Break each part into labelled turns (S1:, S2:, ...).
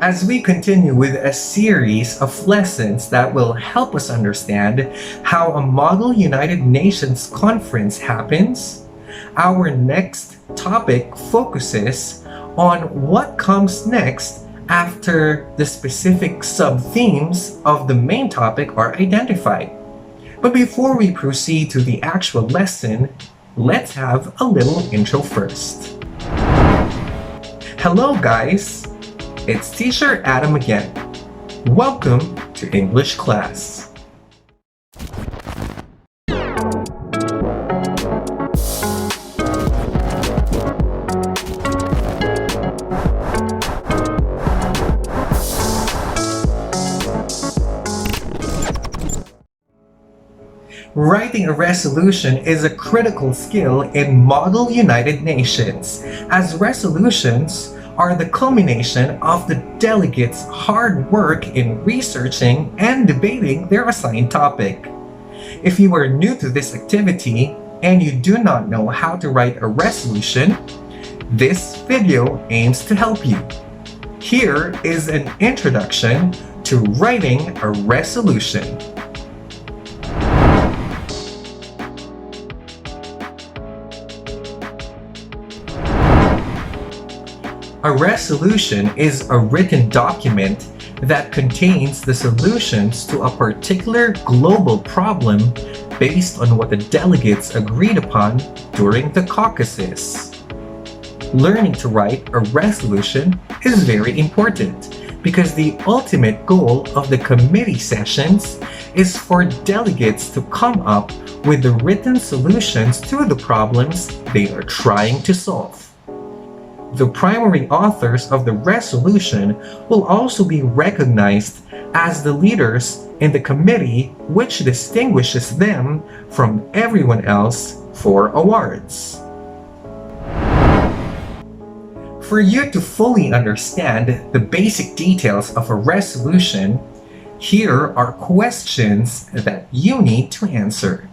S1: as we continue with a series of lessons that will help us understand how a Model United Nations conference happens. Our next topic focuses on what comes next after the specific sub-themes of the main topic are identified. But before we proceed to the actual lesson, let's have a little intro first. Hello guys, it's Teacher Adam again. Welcome to English class. Writing a resolution is a critical skill in Model United Nations, as resolutions are the culmination of the delegates' hard work in researching and debating their assigned topic. If you are new to this activity and you do not know how to write a resolution, this video aims to help you. Here is an introduction to writing a resolution. A resolution is a written document that contains the solutions to a particular global problem based on what the delegates agreed upon during the caucuses. Learning to write a resolution is very important because the ultimate goal of the committee sessions is for delegates to come up with the written solutions to the problems they are trying to solve. The primary authors of the resolution will also be recognized as the leaders in the committee, which distinguishes them from everyone else for awards. For you to fully understand the basic details of a resolution, here are questions that you need to answer.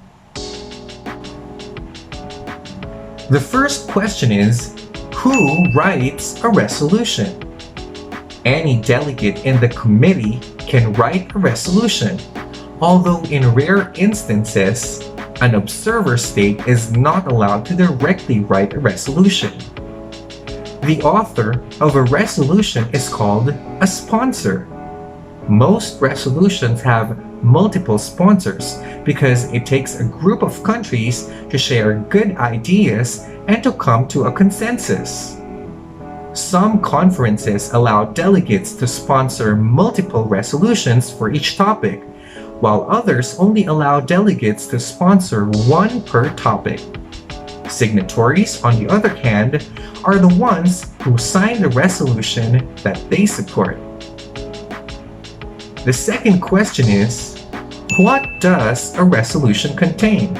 S1: The first question is, who writes a resolution? Any delegate in the committee can write a resolution, although in rare instances, an observer state is not allowed to directly write a resolution. The author of a resolution is called a sponsor. Most resolutions have multiple sponsors because it takes a group of countries to share good ideas and to come to a consensus. Some conferences allow delegates to sponsor multiple resolutions for each topic, while others only allow delegates to sponsor one per topic. Signatories, on the other hand, are the ones who sign the resolution that they support. The second question is, what does a resolution contain?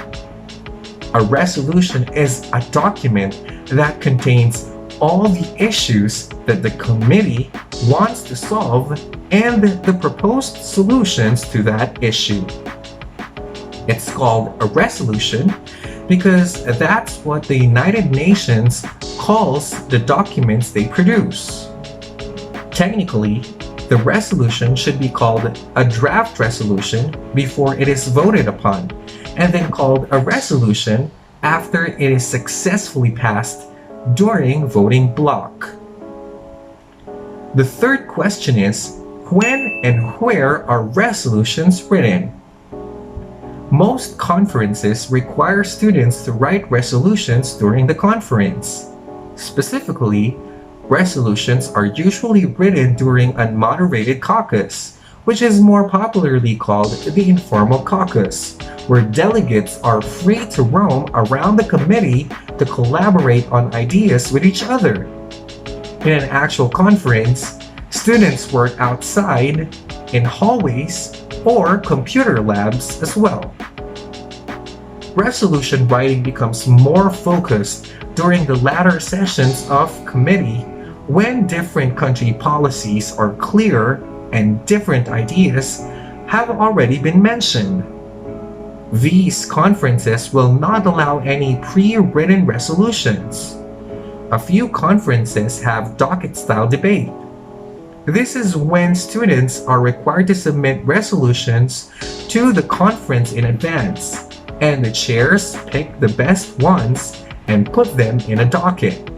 S1: A resolution is a document that contains all the issues that the committee wants to solve and the proposed solutions to that issue. It's called a resolution because that's what the United Nations calls the documents they produce. Technically, the resolution should be called a draft resolution before it is voted upon, and then called a resolution after it is successfully passed during voting block. The third question is, when and where are resolutions written? Most conferences require students to write resolutions during the conference. Specifically, resolutions are usually written during a moderated caucus, which is more popularly called the informal caucus, where delegates are free to roam around the committee to collaborate on ideas with each other. In an actual conference, students work outside, in hallways, or computer labs as well. Resolution writing becomes more focused during the latter sessions of committee when different country policies are clear and different ideas have already been mentioned. These conferences will not allow any pre-written resolutions. A few conferences have docket-style debate. This is when students are required to submit resolutions to the conference in advance, and the chairs pick the best ones and put them in a docket.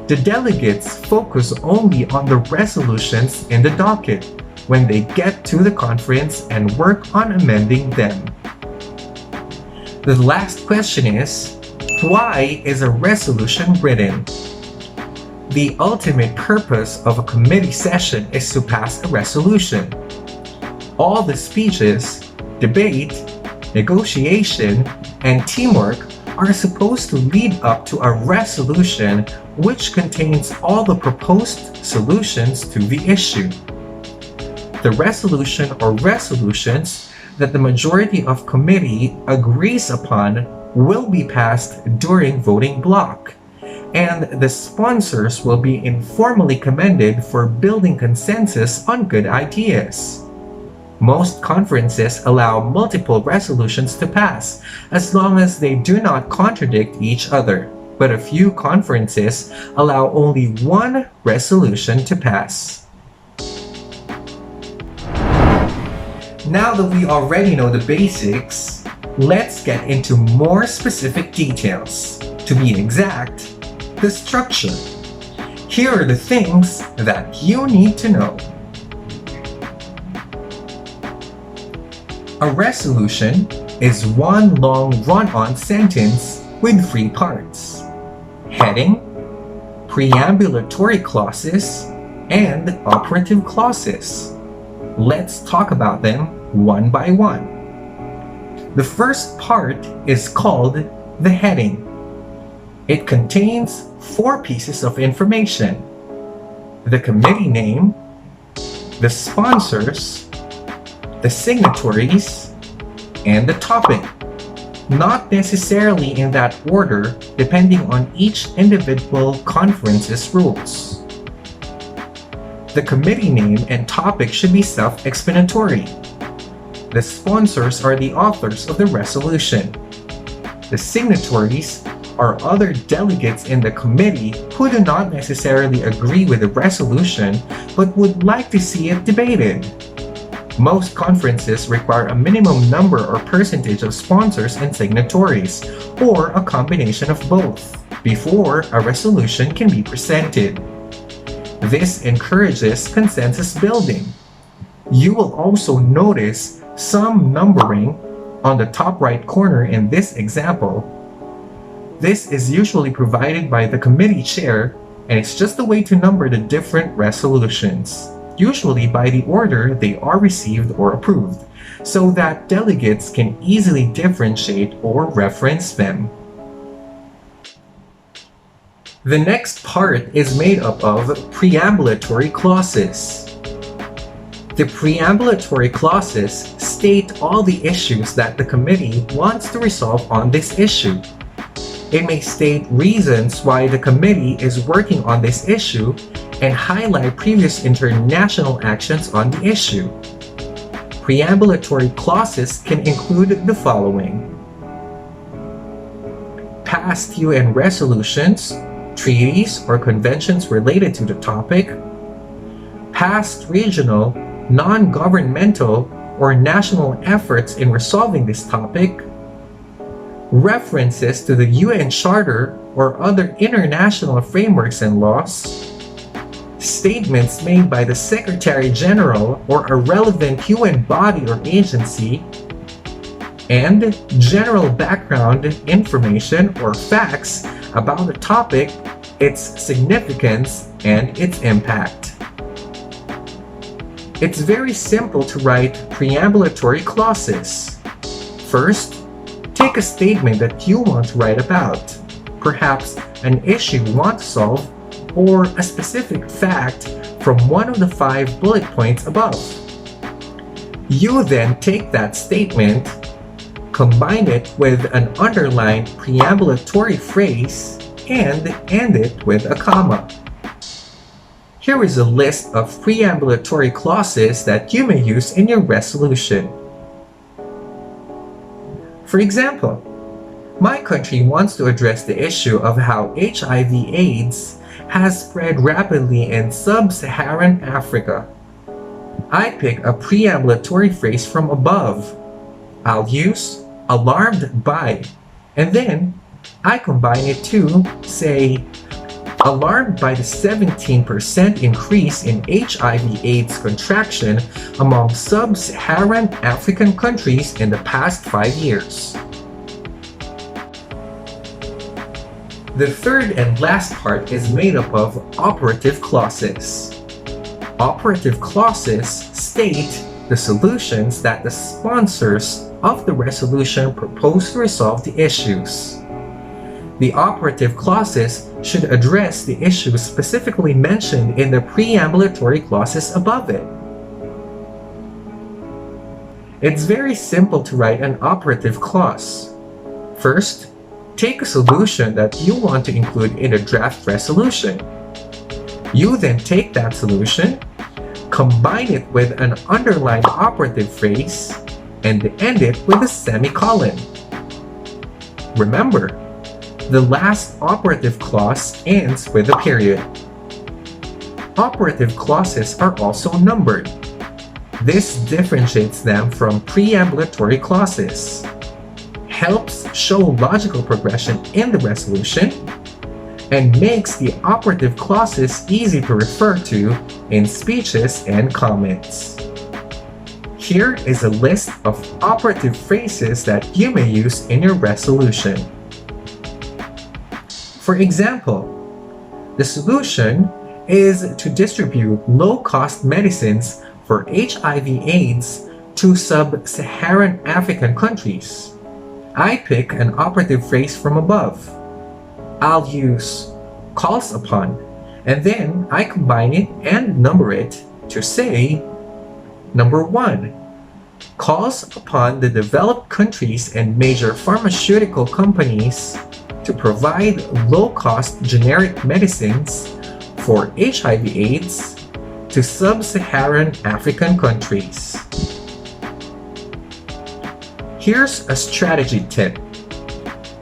S1: The delegates focus only on the resolutions in the docket when they get to the conference and work on amending them. The last question is, why is a resolution written? The ultimate purpose of a committee session is to pass a resolution. All the speeches, debate, negotiation, and teamwork are supposed to lead up to a resolution which contains all the proposed solutions to the issue. The resolution or resolutions that the majority of committee agrees upon will be passed during voting block, and the sponsors will be informally commended for building consensus on good ideas. Most conferences allow multiple resolutions to pass as long as they do not contradict each other, but a few conferences allow only one resolution to pass. Now that we already know the basics, let's get into more specific details. To be exact, the structure. Here are the things that you need to know. A resolution is one long run-on sentence with 3 parts: heading, preambulatory clauses, and operative clauses. Let's talk about them one by one. The first part is called the heading. It contains 4 pieces of information: the committee name, the sponsors, the signatories, and the topic. Not necessarily in that order, depending on each individual conference's rules. The committee name and topic should be self-explanatory. The sponsors are the authors of the resolution. The signatories are other delegates in the committee who do not necessarily agree with the resolution but would like to see it debated. Most conferences require a minimum number or percentage of sponsors and signatories, or a combination of both, before a resolution can be presented. This encourages consensus building. You will also notice some numbering on the top right corner in this example. This is usually provided by the committee chair, and it's just a way to number the different resolutions, usually by the order they are received or approved, so that delegates can easily differentiate or reference them. The next part is made up of preambulatory clauses. The preambulatory clauses state all the issues that the committee wants to resolve on this issue. It may state reasons why the committee is working on this issue and highlight previous international actions on the issue. Preambulatory clauses can include the following: past UN resolutions, treaties or conventions related to the topic, past regional, non-governmental, or national efforts in resolving this topic, references to the UN Charter or other international frameworks and laws, statements made by the Secretary General or a relevant UN body or agency, and general background information or facts about the topic, its significance, and its impact. It's very simple to write preambulatory clauses. First, take a statement that you want to write about, perhaps an issue you want to solve, or a specific fact from one of the 5 bullet points above. You then take that statement, combine it with an underlined preambulatory phrase, and end it with a comma. Here is a list of preambulatory clauses that you may use in your resolution. For example, my country wants to address the issue of how HIV/AIDS has spread rapidly in sub-Saharan Africa. I pick a preambulatory phrase from above. I'll use alarmed by, and then I combine it to, say, alarmed by the 17% increase in HIV/AIDS contraction among sub-Saharan African countries in the past 5 years. The third and last part is made up of operative clauses. Operative clauses state the solutions that the sponsors of the resolution propose to resolve the issues. The operative clauses should address the issues specifically mentioned in the preambulatory clauses above it. It's very simple to write an operative clause. First, take a solution that you want to include in a draft resolution. You then take that solution, combine it with an underlined operative phrase, and end it with a semicolon. Remember, the last operative clause ends with a period. Operative clauses are also numbered. This differentiates them from preambulatory clauses, helps show logical progression in the resolution, and makes the operative clauses easy to refer to in speeches and comments. Here is a list of operative phrases that you may use in your resolution. For example, the solution is to distribute low-cost medicines for HIV/AIDS to sub-Saharan African countries. I pick an operative phrase from above. I'll use calls upon, and then I combine it and number it to say, number 1, calls upon the developed countries and major pharmaceutical companies to provide low-cost generic medicines for HIV/AIDS to sub-Saharan African countries. Here's a strategy tip.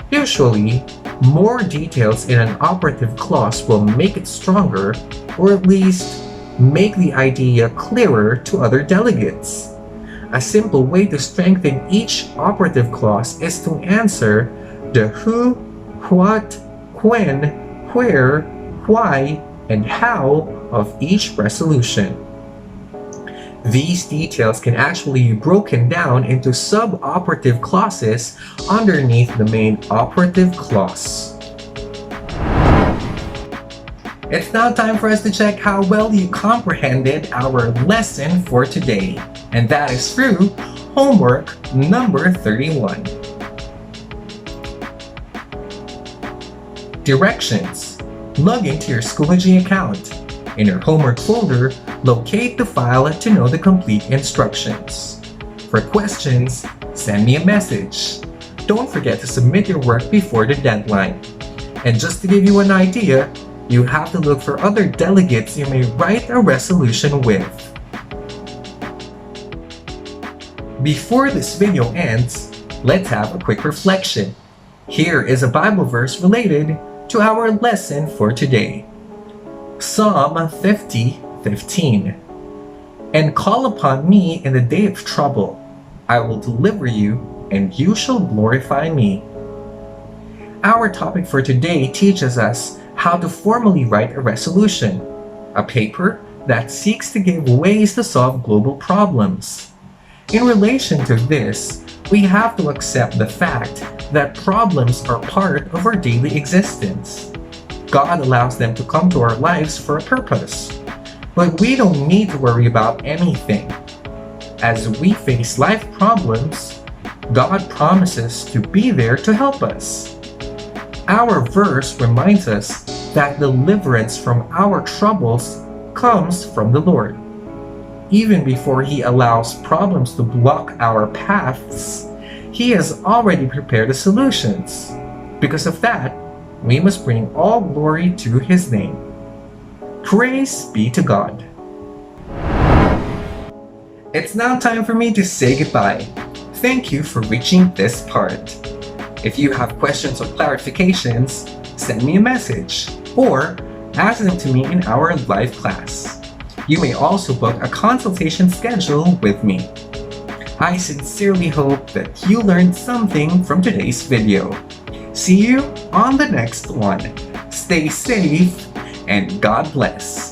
S1: Usually, more details in an operative clause will make it stronger, or at least make the idea clearer to other delegates. A simple way to strengthen each operative clause is to answer the who, what, when, where, why, and how of each resolution. These details can actually be broken down into sub-operative clauses underneath the main operative clause. It's now time for us to check how well you comprehended our lesson for today, and that is through homework number 31. Directions. Log into your Schoology account. In your homework folder, locate the file to know the complete instructions. For questions, send me a message. Don't forget to submit your work before the deadline. And just to give you an idea, you have to look for other delegates you may write a resolution with. Before this video ends, let's have a quick reflection. Here is a Bible verse related to our lesson for today. Psalm 50:15. And call upon me in the day of trouble. I will deliver you, and you shall glorify me. Our topic for today teaches us how to formally write a resolution, a paper that seeks to give ways to solve global problems. In relation to this, we have to accept the fact that problems are part of our daily existence. God allows them to come to our lives for a purpose, but we don't need to worry about anything. As we face life problems, God promises to be there to help us. Our verse reminds us that deliverance from our troubles comes from the Lord. Even before He allows problems to block our paths, He has already prepared the solutions. Because of that, we must bring all glory to His name. Praise be to God. It's now time for me to say goodbye. Thank you for reaching this part. If you have questions or clarifications, send me a message or Ask them to me in our live class. You may also book a consultation schedule with me. I sincerely hope that you learned something from today's video. See you on the next one. Stay safe and God bless.